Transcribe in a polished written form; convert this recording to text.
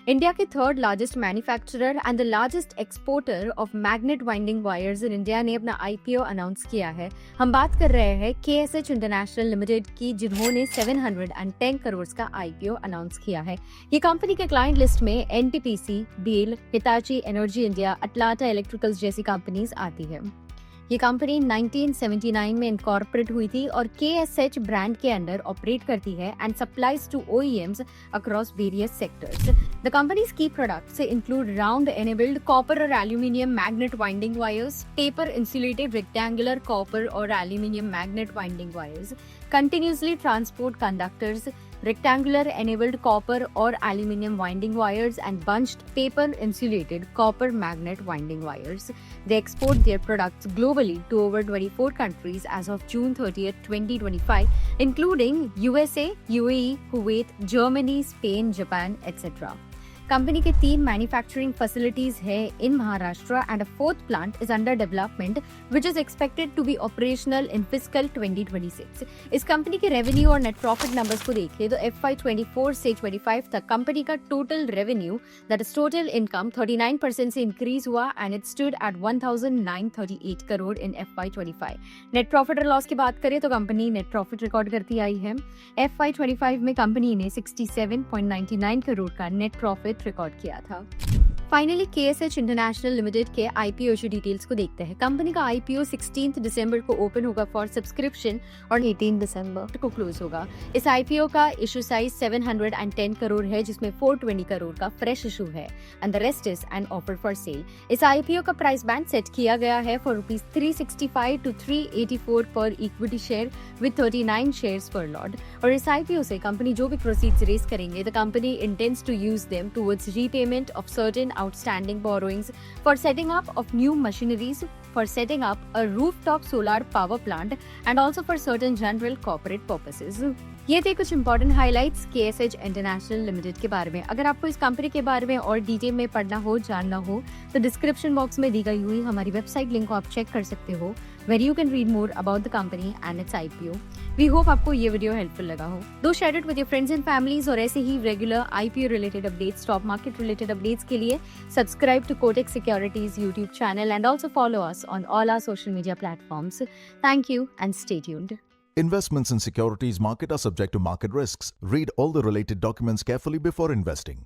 India के third largest manufacturer and the largest exporter of magnet winding wires in India ने अपना IPO announce किया है। हम बात कर रहे हैं KSH इंटरनेशनल लिमिटेड की, जिन्होंने 710 करोड़ का आईपीओ अनाउंस किया है। ये कंपनी के क्लाइंट लिस्ट में NTPC, BHEL, Hitachi energy India, Atlanta electricals जैसी कंपनीज आती है। ये कंपनी 1979 में इनकॉर्पोरेट हुई थी और KSH ब्रांड के अंडर ऑपरेट करती है and supplies to OEMs across various sectors. The companies की products include round enabled copper और aluminium magnet winding wires, paper insulated rectangular copper और aluminium magnet winding wires, continuously transport conductors, rectangular enabled copper or aluminium winding wires, and bunched paper insulated copper magnet winding wires. They export their products globally to over 24 countries as of June 30th, 2025, including USA, UAE, Kuwait, Germany, Spain, Japan, etc. Company के 3 manufacturing facilities है in Maharashtra and a fourth plant is under development which is expected to be operational in fiscal 2026। इस company के revenue और net profit numbers को देखिए तो FY24 से 25 तक कंपनी का total revenue that is total income 39% से इंक्रीज हुआ and it stood at 1938 crore in FY25। Net profit और लॉस की बात करें तो कंपनी नेट प्रॉफिट रिकॉर्ड करती आई है। FY25 में कंपनी ने 67.99 करोड़ का नेट प्रॉफिट रिकॉर्ड किया था। फाइनली KSH इंटरनेशनल लिमिटेड के आईपीओ इशू डिटेल्स को देखते हैं। कंपनी का आईपीओ 16 दिसंबर को ओपन होगा फॉर सब्सक्रिप्शन और 18 दिसंबर को क्लोज होगा। इस आईपीओ का इशू साइज 710 करोड़ है, जिसमें 420 करोड़ का फ्रेश इशू है and the rest is an offer for sale. इस आईपीओ का प्राइस बैंड सेट किया गया है फॉर ₹365 to 384 पर equity share with 39 shares per lot. और इस आईपीओ से कंपनी जो भी प्रोसीड्स रेज करेंगे, the company intends to use them towards repayment of certain outstanding borrowings, for setting up of new machineries, for setting up a rooftop solar power plant, and also for certain general corporate purposes. ये थे कुछ important highlights KSH international limited के बारे में। अगर आपको इस company के बारे में और डिटेल में पढ़ना हो, जानना हो, तो डिस्क्रिप्शन बॉक्स में दी गई हुई हमारी वेबसाइट लिंक को आप चेक कर सकते हो, where you can read more about the company and its IPO. We hope आपको ये वीडियो हेल्पफुल लगा हो। Do share it with your friends and families और ऐसे ही regular IPO related updates, stock market related updates के लिए subscribe to Kotak Securities YouTube channel and also follow us on all our social media platforms. Thank you and stay tuned. Investments in securities market are subject to market risks. Read all the related documents carefully before investing.